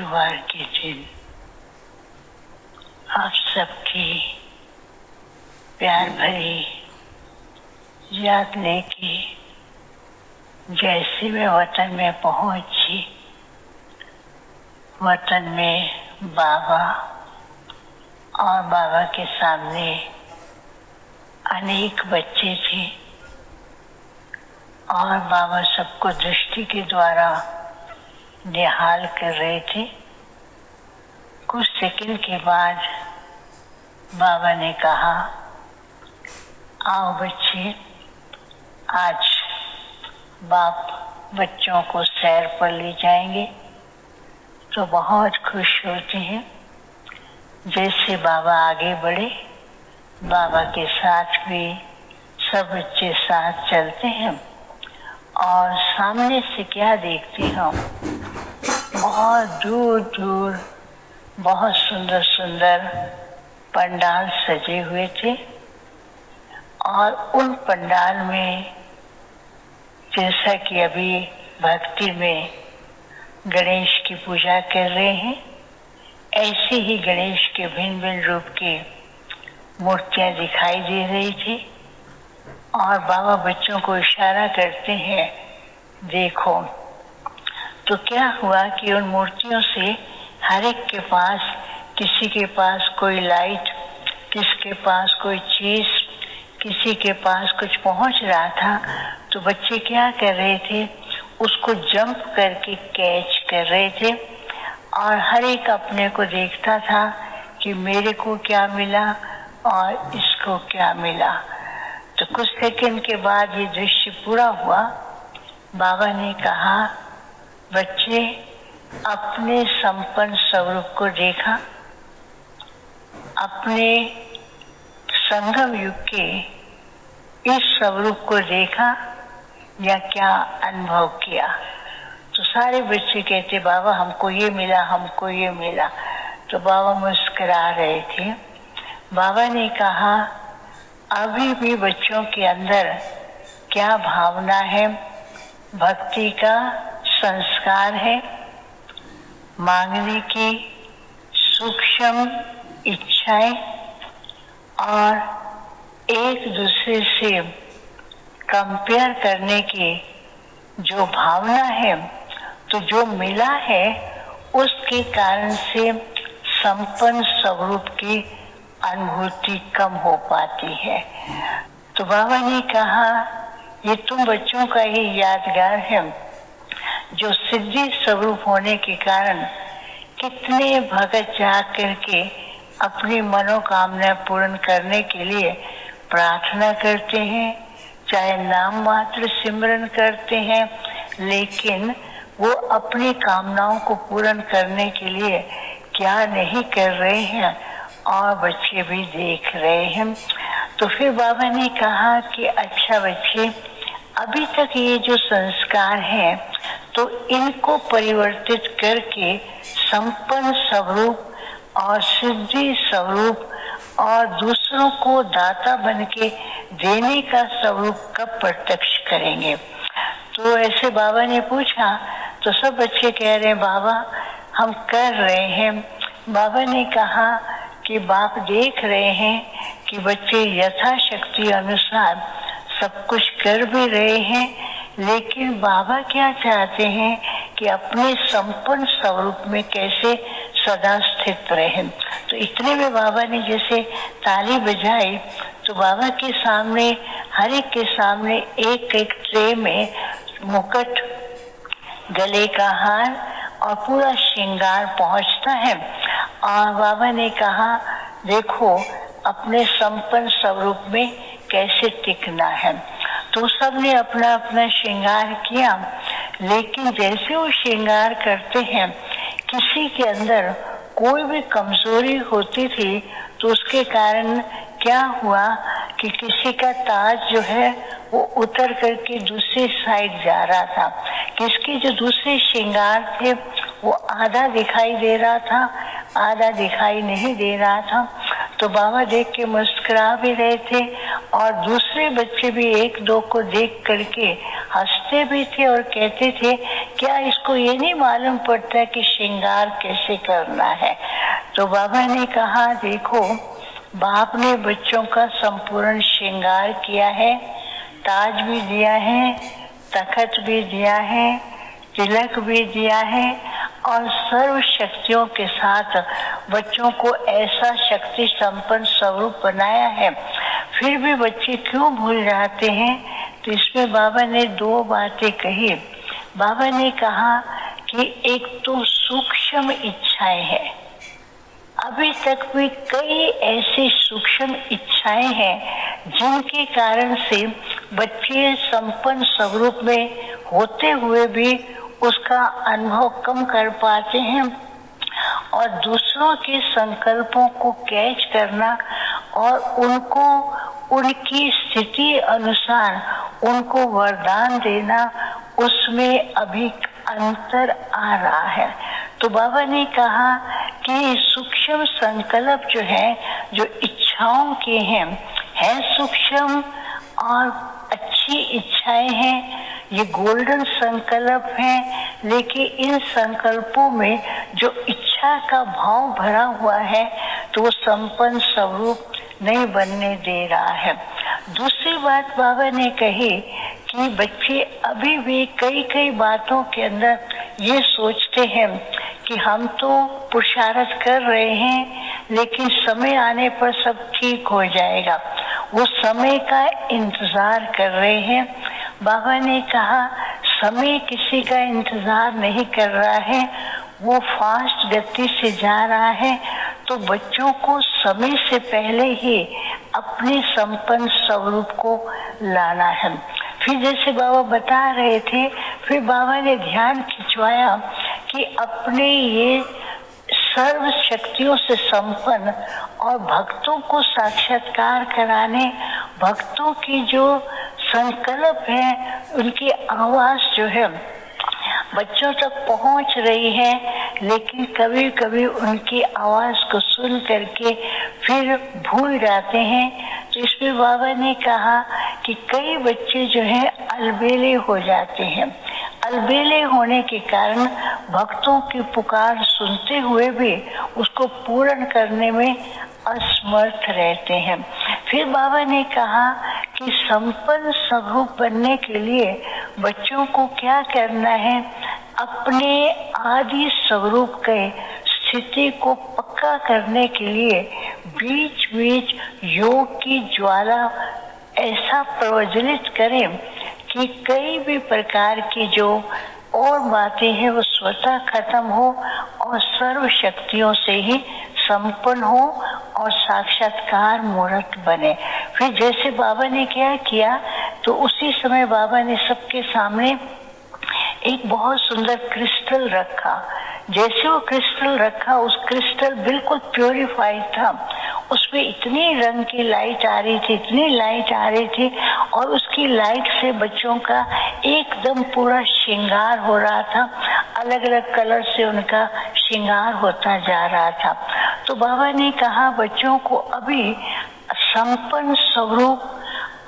गुरुवार के दिन आप सबकी प्यार भरी याद लेके जैसे मैं वतन में पहुंची, वतन में बाबा और बाबा के सामने अनेक बच्चे थे और बाबा सबको दृष्टि के द्वारा निहाल कर रहे थे। कुछ सेकंड के बाद बाबा ने कहा, आओ बच्चे, आज बाप बच्चों को सैर पर ले जाएंगे। तो बहुत खुश होते हैं। जैसे बाबा आगे बढ़े, बाबा के साथ भी सब बच्चे साथ चलते हैं और सामने से क्या देखते हम, बहुत दूर दूर बहुत सुंदर सुंदर पंडाल सजे हुए थे और उन पंडाल में जैसा कि अभी भक्ति में गणेश की पूजा कर रहे हैं, ऐसे ही गणेश के भिन्न भिन्न रूप की मूर्तियां दिखाई दे रही थी और बाबा बच्चों को इशारा करते हैं, देखो। तो क्या हुआ कि उन मूर्तियों से हर एक के पास, किसी के पास कोई लाइट, किसके पास कोई चीज, किसी के पास कुछ पहुंच रहा था। तो बच्चे क्या कर रहे थे, उसको जंप करके कैच कर रहे थे और हर एक अपने को देखता था कि मेरे को क्या मिला और इसको क्या मिला। तो कुछ सेकंड के बाद ये दृश्य पूरा हुआ। बाबा ने कहा, बच्चे, अपने संपन्न स्वरूप को देखा, अपने संगम युग के इस स्वरूप को देखा या क्या अनुभव किया। तो सारे बच्चे कहते, बाबा हमको ये मिला, हमको ये मिला। तो बाबा मुस्कुरा रहे थे। बाबा ने कहा, अभी भी बच्चों के अंदर क्या भावना है, भक्ति का संस्कार है, मांगने की सूक्ष्म इच्छाएं और एक दूसरे से कंपेयर करने की जो भावना है। तो जो मिला है उसके कारण से संपन्न स्वरूप की अनुभूति कम हो पाती है। तो बाबा ने कहा, ये तुम बच्चों का ही यादगार है जो सिद्धि स्वरूप होने के कारण कितने भगत जा करके अपनी मनोकामना पूर्ण करने के लिए प्रार्थना करते हैं, चाहे नाम मात्र सिमरन करते हैं, लेकिन वो अपनी कामनाओं को पूर्ण करने के लिए क्या नहीं कर रहे हैं और बच्चे भी देख रहे हैं। तो फिर बाबा ने कहा कि अच्छा बच्चे, अभी तक ये जो संस्कार हैं तो इनको परिवर्तित करके संपन्न स्वरूप और सिद्धि स्वरूप और दूसरों को दाता बन के देने का स्वरूप कब प्रत्यक्ष करेंगे। तो ऐसे बाबा ने पूछा तो सब बच्चे कह रहे हैं, बाबा हम कर रहे हैं। बाबा ने कहा कि बाप देख रहे हैं कि बच्चे यथाशक्ति अनुसार सब कुछ कर भी रहे हैं, लेकिन बाबा क्या चाहते हैं कि अपने संपन्न स्वरूप में कैसे सदा स्थित रहें। तो इतने में बाबा ने जैसे ताली बजाई तो बाबा के सामने, हर एक के सामने एक एक ट्रे में मुकुट, गले का हार और पूरा श्रृंगार पहुंचता है। और बाबा ने कहा, देखो अपने संपन्न स्वरूप में कैसे टिकना है। तो सबने अपना अपना श्रृंगार किया, लेकिन जैसे वो श्रृंगार करते हैं, किसी के अंदर कोई भी कमजोरी होती थी तो उसके कारण क्या हुआ कि किसी का ताज जो है वो उतर करके दूसरी साइड जा रहा था, किसके जो दूसरे श्रृंगार थे वो आधा दिखाई दे रहा था, आधा दिखाई नहीं दे रहा था। तो बाबा देख के मुस्कुरा भी रहे थे और दूसरे बच्चे भी एक दो को देख करके हंसते भी थे और कहते थे क्या इसको ये नहीं मालूम पड़ता कि श्रृंगार कैसे करना है। तो बाबा ने कहा देखो, बाप ने बच्चों का संपूर्ण श्रृंगार किया है, ताज भी दिया है, तखत भी दिया है, तिलक भी दिया है और सर्व शक्तियों के साथ बच्चों को ऐसा शक्ति संपन्न स्वरूप बनाया है। फिर भी बच्चे क्यों भूल जाते हैं? तो इसमें बाबा ने दो बातें कही। बाबा ने कहा कि एक तो सूक्ष्म इच्छाएं हैं, अभी तक भी कई ऐसी सूक्ष्म इच्छाएं हैं जिनके कारण से बच्चे संपन्न स्वरूप में होते हुए भी उसका अनुभव कम कर पाते हैं और दूसरों के संकल्पों को कैच करना और उनको उनकी स्थिति अनुसार उनको वरदान देना, उसमें अभी अंतर आ रहा है। तो बाबा ने कहा कि सूक्ष्म संकल्प जो है, जो इच्छाओं के हैं सूक्ष्म और अच्छी इच्छाएं हैं, ये गोल्डन संकल्प हैं, लेकिन इन संकल्पों में जो इच्छा का भाव भरा हुआ है तो वो संपन्न स्वरूप नहीं बनने दे रहा है। दूसरी बात बाबा ने कही कि बच्चे अभी भी कई बातों के अंदर ये सोचते हैं कि हम तो पुरुषार्थ कर रहे हैं लेकिन समय आने पर सब ठीक हो जाएगा, वो समय का इंतजार कर रहे हैं। बाबा ने कहा समय किसी का इंतजार नहीं कर रहा है, वो फास्ट गति से जा रहा है। तो बच्चों को समय से पहले ही अपने संपन्न स्वरूप को लाना है। फिर जैसे बाबा बता रहे थे, फिर बाबा ने ध्यान खिंचवाया कि अपने ये सर्व शक्तियों से संपन्न और भक्तों को साक्षात्कार कराने, भक्तों की जो संकल्प है, उनकी आवाज जो है बच्चों तक पहुंच रही है, लेकिन कभी कभी उनकी आवाज को सुन करके फिर भूल जाते हैं। तो इसमें बाबा ने कहा कि कई बच्चे जो है अलबेले हो जाते हैं, अलबेले होने के कारण भक्तों की पुकार सुनते हुए भी उसको पूर्ण करने में असमर्थ रहते हैं। फिर बाबा ने कहा कि संपन्न स्वरूप बनने के लिए बच्चों को क्या करना है, अपने आदि स्वरूप के स्थिति को पक्का करने के लिए बीच बीच योग की ज्वाला ऐसा प्रज्वलित करें कि कई भी प्रकार की जो और बातें हैं वो स्वतः खत्म हो और सर्व शक्तियों से ही संपन्न हो और साक्षात्कार मूर्त बने। फिर जैसे बाबा ने क्या किया, तो उसी समय बाबा ने सबके सामने एक बहुत सुंदर क्रिस्टल रखा। जैसे वो क्रिस्टल रखा, उस क्रिस्टल बिल्कुल प्योरीफाइड था, उसमें इतनी रंग की लाइट आ रही थी, इतनी लाइट आ रही थी और उसकी लाइट से बच्चों का एकदम पूरा श्रृंगार हो रहा था, अलग अलग कलर से उनका श्रृंगार होता जा रहा था। तो बाबा ने कहा बच्चों को अभी संपन्न स्वरूप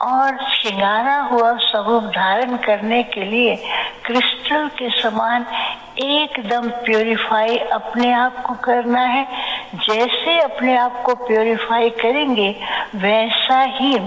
और श्रृंगारा हुआ स्वरूप धारण करने के लिए क्रिस्टल के समान एकदम प्योरीफाई अपने आप को करना है। जैसे अपने आप को प्योरीफाई करेंगे वैसा ही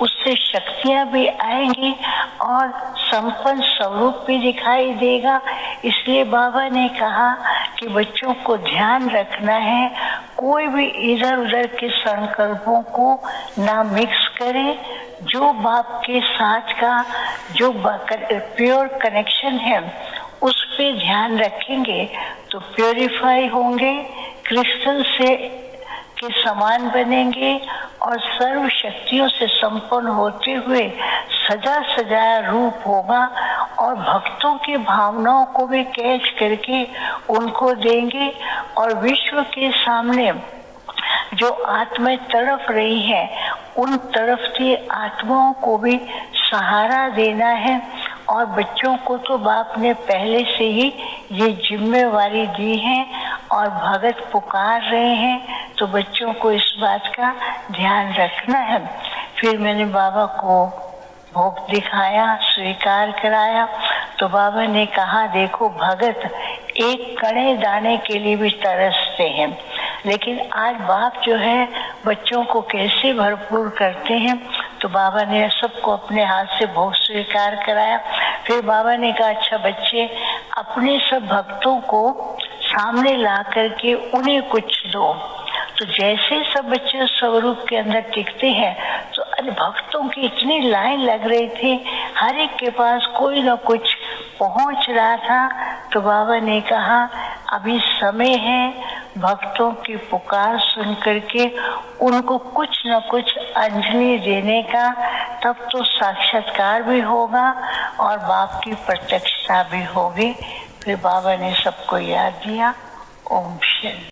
उससे शक्तियां भी आएंगी और संपन्न स्वरूप भी दिखाई देगा। इसलिए बाबा ने कहा कि बच्चों को ध्यान रखना है, कोई भी इधर उधर के संकल्पों को ना मिक्स करें। जो बाप के साथ का जो प्योर कनेक्शन है उस पे ध्यान रखेंगे तो प्योरीफाई होंगे, क्रिस्टल से के समान बनेंगे और सर्व शक्तियों से संपन्न होते हुए सजा सजाया रूप होगा और भक्तों की भावनाओं को भी कैच करके उनको देंगे और विश्व के सामने जो आत्माएं तड़प रही है उन तड़पती आत्माओं को भी सहारा देना है। और बच्चों को तो बाप ने पहले से ही ये जिम्मेवारी दी है और भगत पुकार रहे हैं, तो बच्चों को इस बात का ध्यान रखना है। फिर मैंने बाबा को भोग दिखाया, स्वीकार कराया, तो बाबा ने कहा देखो भगत एक कणे दाने के लिए भी तरसते हैं, लेकिन आज बाप जो है बच्चों को कैसे भरपूर करते हैं। तो बाबा ने सबको अपने हाथ से भोग स्वीकार कराया। फिर बाबा ने कहा अच्छा बच्चे अपने सब भक्तों को सामने ला करके उन्हें कुछ दो। तो जैसे सब बच्चे स्वरूप के अंदर टिकते हैं तो भक्तों की इतनी लाइन लग रही थी, हर एक के पास कोई ना कुछ पहुंच रहा था। तो बाबा ने कहा अभी समय है भक्तों की पुकार सुन करके उनको कुछ न कुछ अंजलि देने का, तब तो साक्षात्कार भी होगा और बाप की प्रत्यक्षता भी होगी। फिर बाबा ने सबको याद दिया। ओम शांति।